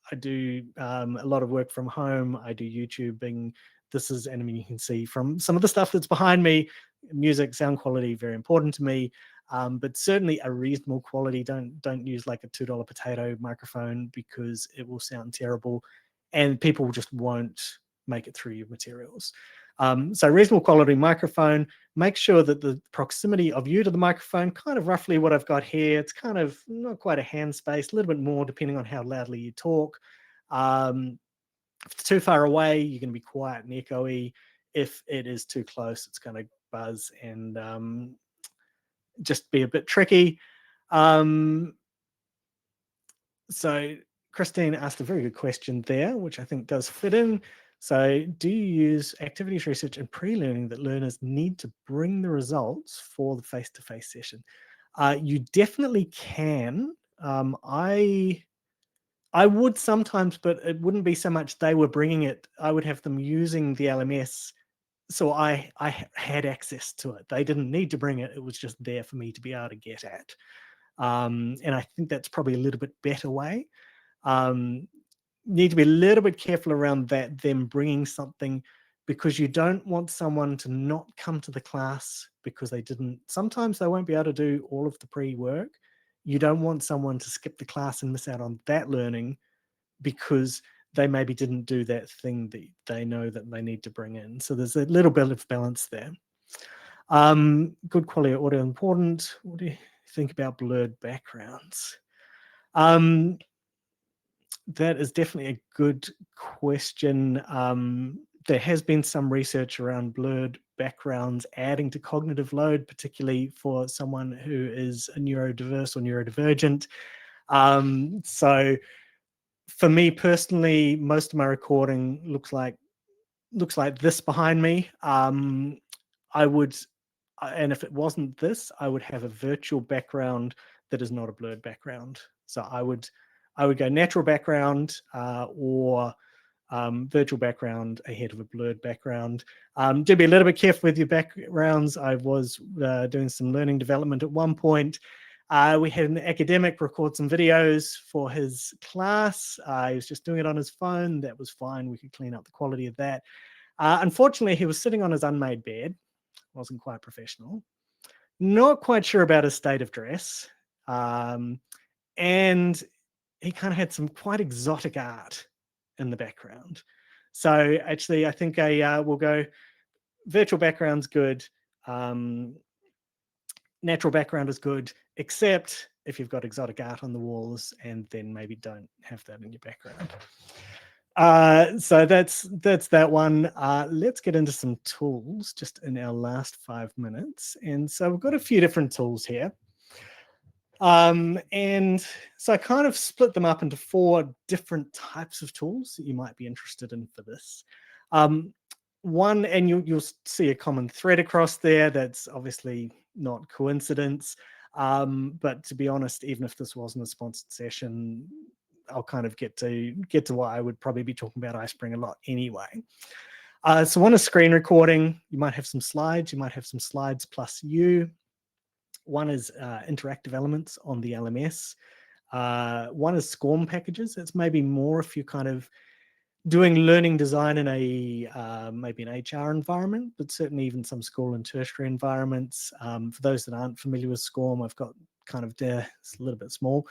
B: I do a lot of work from home. I do YouTubing. And I mean, you can see from some of the stuff that's behind me, Music, sound quality, very important to me. But certainly a reasonable quality. Don't use like a $2 potato microphone because it will sound terrible, and people just won't make it through your materials. So reasonable quality microphone. Make sure that the proximity of you to the microphone, kind of roughly what I've got here, it's kind of not quite a hand space, a little bit more depending on how loudly you talk. If it's too far away, you're going to be quiet and echoey. If it is too close, it's going to buzz and just be a bit tricky. So Christine asked a very good question there, which I think does fit in. So do you use activities research and pre-learning that learners need to bring the results for the face-to-face session? You definitely can. I would sometimes, but it wouldn't be so much they were bringing it. I would have them using the LMS, so I had access to it. They didn't need to bring it. It was just there for me to be able to get at. And I think that's probably a little bit better way. Um, need to be a little bit careful around that, them bringing something, because you don't want someone to not come to the class because they didn't. Sometimes they won't be able to do all of the pre-work. You don't want someone to skip the class and miss out on that learning because they maybe didn't do that thing that they know that they need to bring in. So there's a little bit of balance there. Good quality audio important. What do you think about blurred backgrounds? That is definitely a good question. There has been some research around blurred backgrounds adding to cognitive load, particularly for someone who is a neurodiverse or neurodivergent. So for me personally, most of my recording looks like this behind me. I would, and if it wasn't this, I would have a virtual background that is not a blurred background. So I would go natural background or virtual background ahead of a blurred background. Do be a little bit careful with your backgrounds. I was doing some learning development at one point. We had an academic record some videos for his class. He was just doing it on his phone. That was fine. We could clean up the quality of that. Unfortunately, he was sitting on his unmade bed. Wasn't quite professional. Not quite sure about his state of dress. And he kind of had some quite exotic art in the background. So actually, I think we'll go virtual background's good. Natural background is good, except if you've got exotic art on the walls, and then maybe don't have that in your background. So that's that one. Let's get into some tools just in our last 5 minutes. And so we've got a few different tools here. And so I kind of split them up into 4 different types of tools that you might be interested in for this. One, and you'll see a common thread across there. That's obviously not coincidence. But to be honest, even if this wasn't a sponsored session, I'll kind of get to why I would probably be talking about iSpring a lot anyway. So one is screen recording. You might have some slides. You might have some slides plus you. One is interactive elements on the LMS. One is SCORM packages. It's maybe more if you're kind of doing learning design in a maybe an HR environment, but certainly even some school and tertiary environments. For those that aren't familiar with SCORM, I've got kind of it's a little bit small.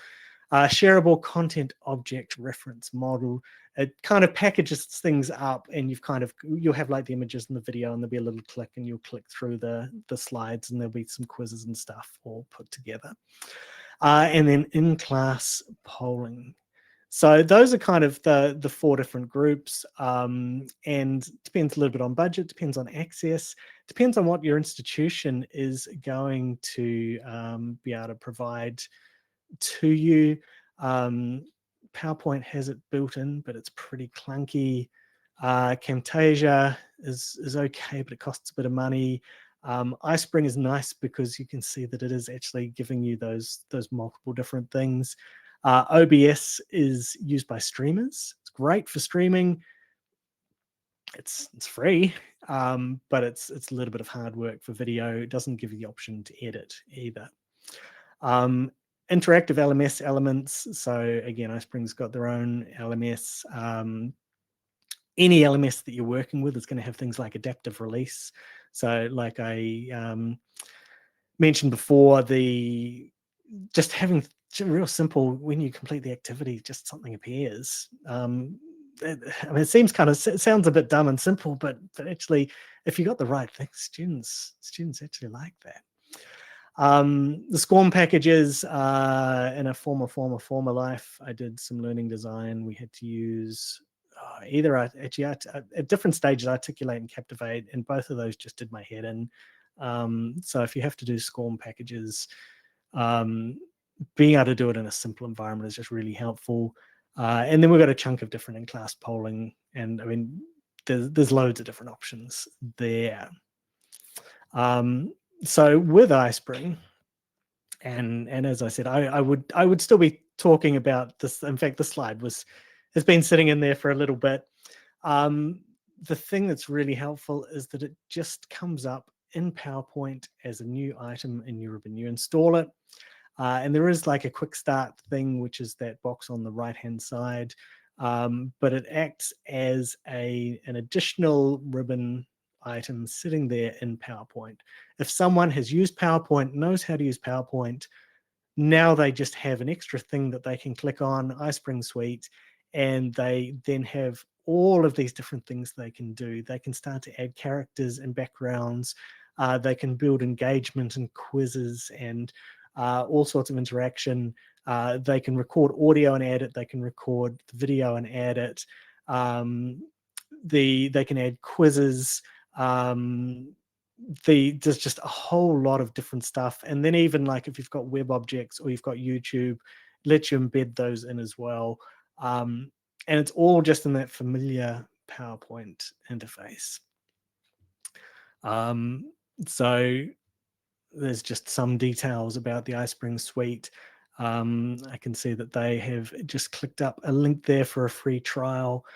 B: Shareable content object reference model. It kind of packages things up, and you'll have like the images in the video, and there'll be a little click, and you'll click through the slides, and there'll be some quizzes and stuff all put together. And then in-class polling. So those are kind of the 4 different groups, and depends a little bit on budget, depends on access, depends on what your institution is going to be able to provide to you. PowerPoint has it built in, but it's pretty clunky. Camtasia is okay, but it costs a bit of money. iSpring is nice because you can see that it is actually giving you those multiple different things. OBS is used by streamers. It's great for streaming. It's free, but it's a little bit of hard work for video. It doesn't give you the option to edit either. Interactive LMS elements. So again, iSpring's got their own LMS. any LMS that you're working with is going to have things like adaptive release. So like I mentioned before, the just having real simple, when you complete the activity, just something appears. I mean, it seems kind of, it sounds a bit dumb and simple, but actually, if you got the right thing, students actually like that. The SCORM packages, in a former life, I did some learning design. We had to use either actually at different stages, Articulate and Captivate, and both of those just did my head in. So if you have to do SCORM packages, um, being able to do it in a simple environment is just really helpful. And then we've got a chunk of different in-class polling, and I mean, there's loads of different options there. So with iSpring, and as I said, I would still be talking about this. In fact, the slide has been sitting in there for a little bit. The thing that's really helpful is that it just comes up in PowerPoint as a new item in Europe, and you install it. And there is like a quick start thing, which is that box on the right-hand side. But it acts as an additional ribbon item sitting there in PowerPoint. If someone has used PowerPoint, knows how to use PowerPoint, now they just have an extra thing that they can click on, iSpring Suite, and they then have all of these different things they can do. They can start to add characters and backgrounds. They can build engagement and quizzes and all sorts of interaction. They can record audio and add it. They can record the video and add it. They can add quizzes. There's just a whole lot of different stuff, and then even like if you've got web objects or you've got YouTube, let you embed those in as well. And it's all just in that familiar PowerPoint interface. So there's just some details about the iSpring suite. I can see that they have just clicked up a link there for a free trial.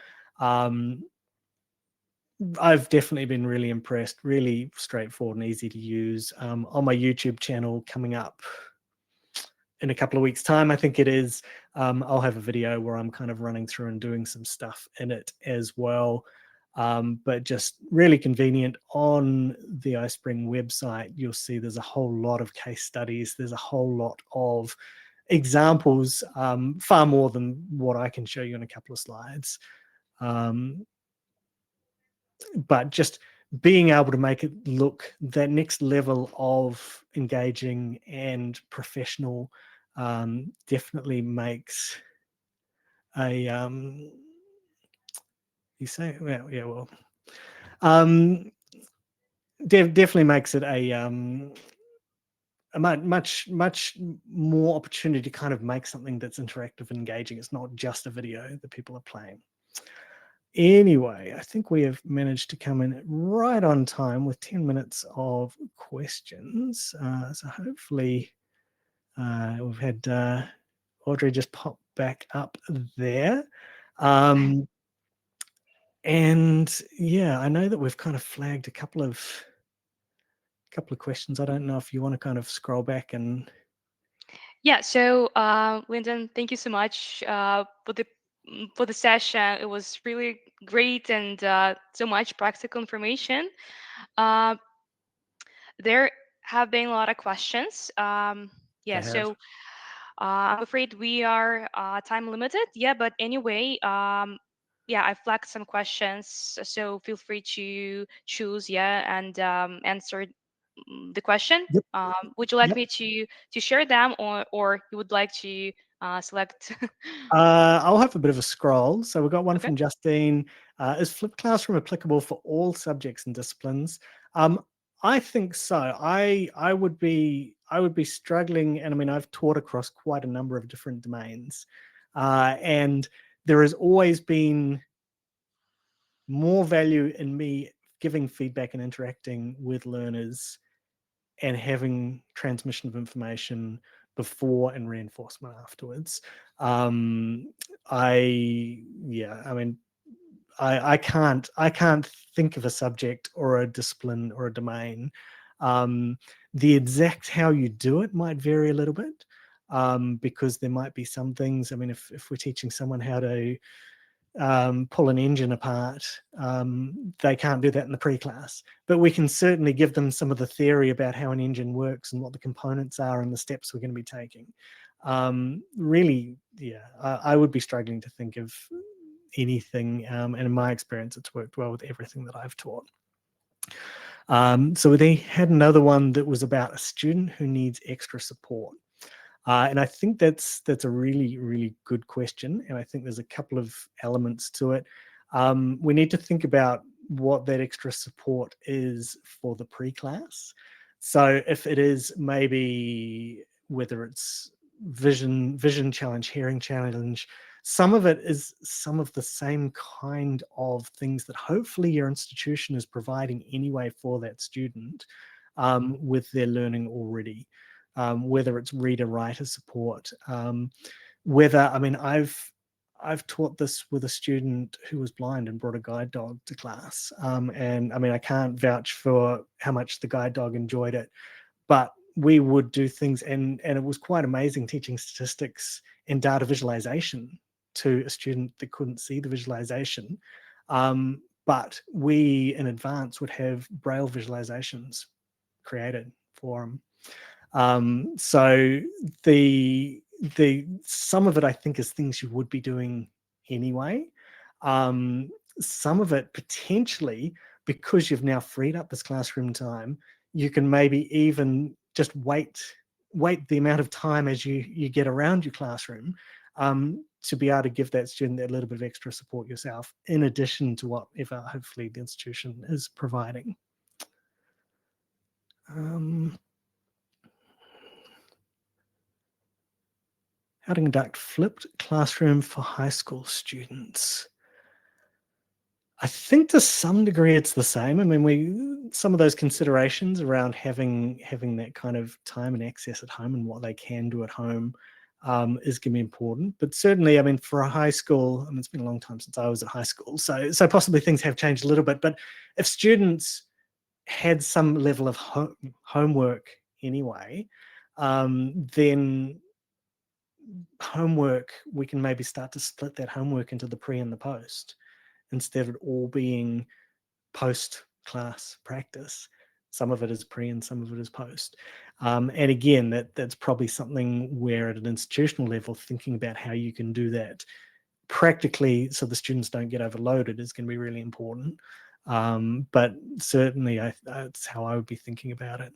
B: I've definitely been really impressed, really straightforward and easy to use. On my YouTube channel coming up in a couple of weeks' time, I think it is, I'll have a video where I'm kind of running through and doing some stuff in it as well. But just really convenient. On the iSpring website, you'll see there's a whole lot of case studies. There's a whole lot of examples, far more than what I can show you in a couple of slides. But just being able to make it look that next level of engaging and professional definitely makes a you say well yeah well definitely makes it a much more opportunity to kind of make something that's interactive and engaging. It's not just a video that people are playing. Anyway, I think we have managed to come in right on time with 10 minutes of questions. So hopefully we've had Audrey just pop back up there. And yeah, I know that we've kind of flagged a couple of questions. I don't know if you want to kind of scroll back and...
A: Yeah, so Lyndon, thank you so much for the session. It was really great and so much practical information. Uh, there have been a lot of questions. Yeah,
B: They have.
A: so I'm afraid we are time limited. Yeah, but anyway, yeah, I flagged some questions, so feel free to choose, yeah, and answer the question.
B: Yep.
A: Would you like
B: Yep.
A: me to share them, or you would like to select?
B: I'll have a bit of a scroll. So we've got one
A: Okay.
B: from Justine. Is flipped classroom applicable for all subjects and disciplines? I think so. I would be struggling, and I mean I've taught across quite a number of different domains, and there has always been more value in me giving feedback and interacting with learners and having transmission of information before and reinforcement afterwards. I mean, I can't think of a subject or a discipline or a domain. The exact how you do it might vary a little bit, because there might be some things. I mean, if we're teaching someone how to pull an engine apart. They can't do that in the pre-class, but we can certainly give them some of the theory about how an engine works and what the components are and the steps we're going to be taking. Really, yeah, I would be struggling to think of anything, and in my experience, it's worked well with everything that I've taught. So they had another one that was about a student who needs extra support. And I think that's a really, really good question. And I think there's a couple of elements to it. We need to think about what that extra support is for the pre-class. So if it is maybe whether it's vision challenge, hearing challenge, some of it is some of the same kind of things that hopefully your institution is providing anyway for that student with their learning already. Whether it's reader writer support, I've taught this with a student who was blind and brought a guide dog to class, and I mean I can't vouch for how much the guide dog enjoyed it, but we would do things, and it was quite amazing teaching statistics and data visualization to a student that couldn't see the visualization, but we in advance would have braille visualizations created for them. So the some of it I think is things you would be doing anyway. Some of it potentially, because you've now freed up this classroom time, you can maybe even just wait the amount of time as you get around your classroom, to be able to give that student that little bit of extra support yourself, in addition to whatever hopefully the institution is providing. How to conduct flipped classroom for high school students. I think to some degree it's the same. I mean, some of those considerations around having that kind of time and access at home and what they can do at home is going to be important. But certainly, I mean, for a high school, I mean, it's been a long time since I was at high school, so possibly things have changed a little bit. But if students had some level of homework anyway, then homework, we can maybe start to split that homework into the pre and the post, instead of it all being post class practice. Some of it is pre and some of it is post. And again, that's probably something where at an institutional level, thinking about how you can do that practically so the students don't get overloaded is going to be really important. But certainly that's how I would be thinking about it.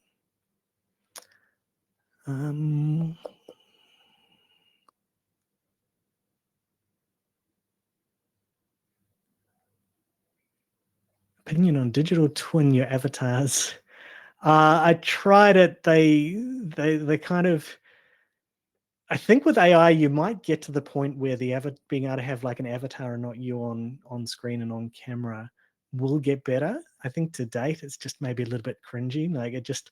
B: Opinion on digital twin your avatars. I tried it. They kind of. I think with AI, you might get to the point where being able to have like an avatar and not you on screen and on camera will get better. I think to date, it's just maybe a little bit cringy. Like it just,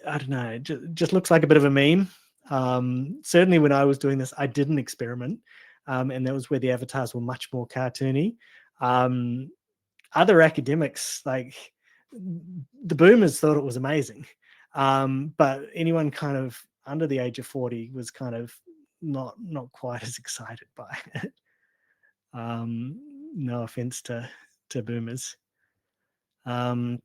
B: I don't know, it just looks like a bit of a meme. Certainly when I was doing this, I did an experiment, and that was where the avatars were much more cartoony. Other academics, like the boomers, thought it was amazing, but anyone kind of under the age of 40 was kind of not quite as excited by it. No offense to boomers. Can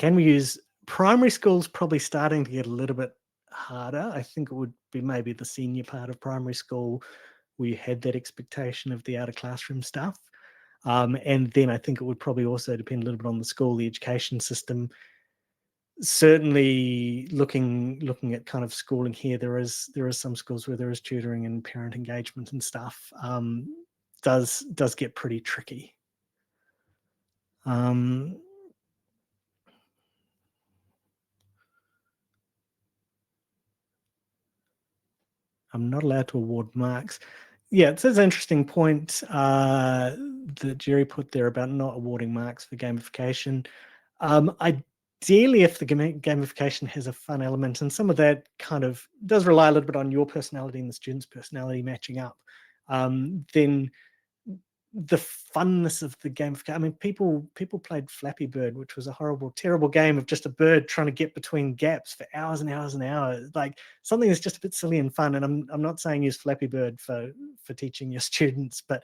B: we use primary schools? Probably starting to get a little bit harder. I think it would be maybe the senior part of primary school where you had that expectation of the out of classroom stuff. And then I think it would probably also depend a little bit on the school, the education system. Certainly looking at kind of schooling here, there is some schools where there is tutoring and parent engagement and stuff. Does get pretty tricky. I'm not allowed to award marks. Yeah, it's an interesting point that Jerry put there about not awarding marks for gamification. Ideally, if the gamification has a fun element, and some of that kind of does rely a little bit on your personality and the student's personality matching up, then the funness of the game. I mean, people played Flappy Bird, which was a horrible, terrible game of just a bird trying to get between gaps for hours and hours and hours. Like something that's just a bit silly and fun. And I'm not saying use Flappy Bird for teaching your students, but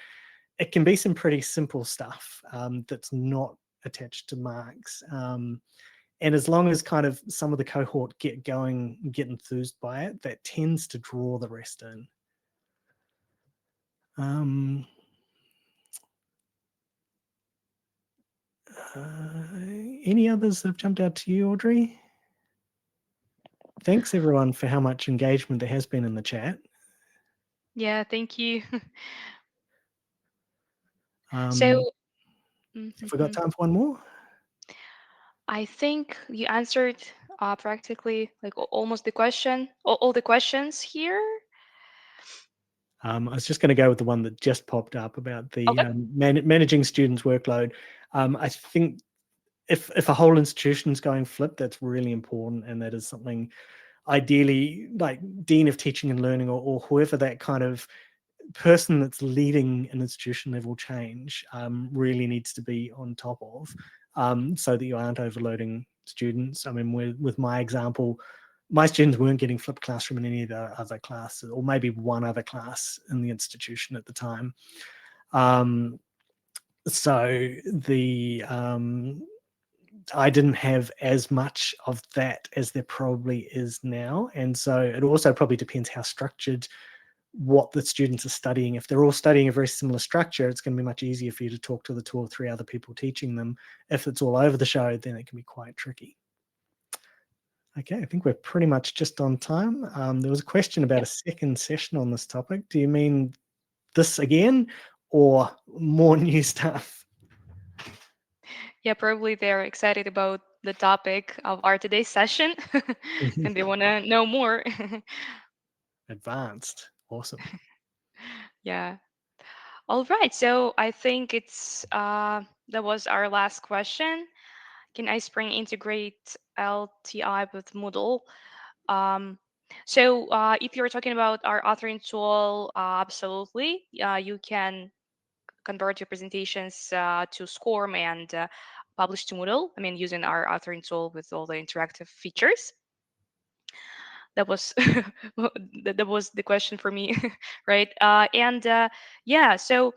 B: it can be some pretty simple stuff that's not attached to marks. And as long as kind of some of the cohort get going, get enthused by it, that tends to draw the rest in. Um, any others that have jumped out to you, Audrey? Thanks everyone for how much engagement there has been in the chat.
A: Yeah, thank you.
B: Um,
A: So,
B: if we got
A: mhm.
B: time for one more,
A: I think you answered practically like almost the question, all the questions here.
B: I was just going to go with the one that just popped up about the
A: Okay.
B: managing students' workload. I think if a whole institution's going flipped, that's really important, and that is something ideally like dean of teaching and learning or whoever that kind of person that's leading an institution level change really needs to be on top of, so that you aren't overloading students. I mean, with my example, my students weren't getting flipped classroom in any of the other classes, or maybe one other class in the institution at the time. Um, so the I didn't have as much of that as there probably is now. And so it also probably depends how structured what the students are studying. If they're all studying a very similar structure, it's going to be much easier for you to talk to the 2 or 3 other people teaching them. If it's all over the show, then it can be quite tricky. Okay, I think we're pretty much just on time. There was a question about
A: Yeah.
B: a second session on this topic. Do you mean this again or more new stuff?
A: Yeah, probably they're excited about the topic of our today's session and they want to know more.
B: Advanced. Awesome.
A: Yeah. All right. So I think that was our last question. Can iSpring integrate LTI with Moodle? Um, so if you're talking about our authoring tool, absolutely. You can convert your presentations to SCORM and publish to Moodle. I mean, using our authoring tool with all the interactive features. That was that was the question for me, right? And yeah, so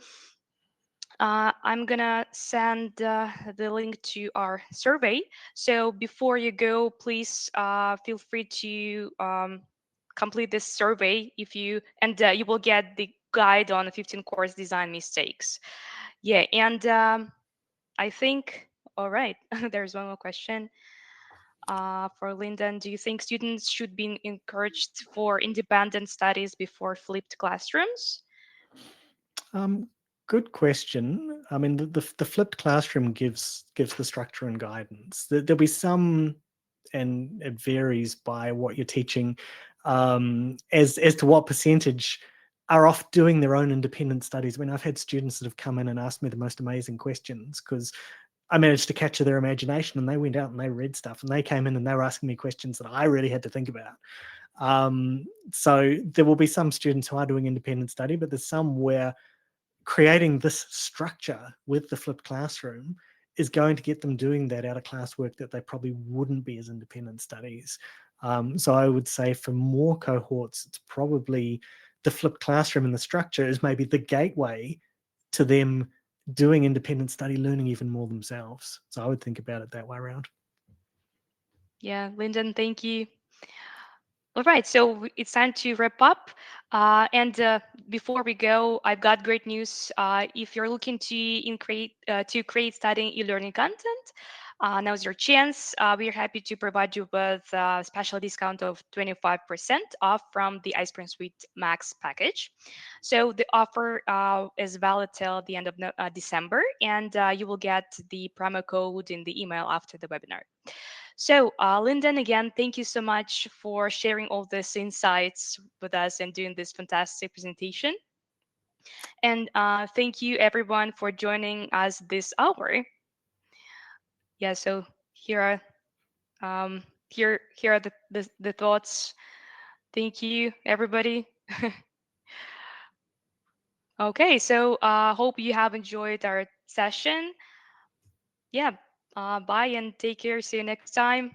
A: I'm gonna send the link to our survey. So before you go, please feel free to complete this survey if you and you will get the guide on the 15 course design mistakes. Yeah, and I think all right. There's one more question for Lyndon. Do you think students should be encouraged for independent studies before flipped classrooms?
B: Um, Good question. I mean, the flipped classroom gives the structure and guidance. There'll be some, and it varies by what you're teaching, as to what percentage are off doing their own independent studies. I mean, I've had students that have come in and asked me the most amazing questions because I managed to capture their imagination, and they went out and they read stuff, and they came in and they were asking me questions that I really had to think about. So there will be some students who are doing independent study, but there's some where creating this structure with the flipped classroom is going to get them doing that out of classwork that they probably wouldn't be as independent studies. So I would say for more cohorts, it's probably the flipped classroom and the structure is maybe the gateway to them doing independent study, learning even more themselves. So I would think about it that way around.
A: Yeah, Lyndon, thank you. All right, so it's time to wrap up. And before we go, I've got great news. If you're looking to create studying e-learning content, now's your chance. We're happy to provide you with a special discount of 25% off from the iSpring Suite Max package. So the offer is valid till the end of December, and you will get the promo code in the email after the webinar. So, Lyndon, again, thank you so much for sharing all these insights with us and doing this fantastic presentation. And thank you, everyone, for joining us this hour. Yeah, so here are here are the thoughts. Thank you, everybody. Okay, so hope you have enjoyed our session. Yeah, bye and take care. See you next time.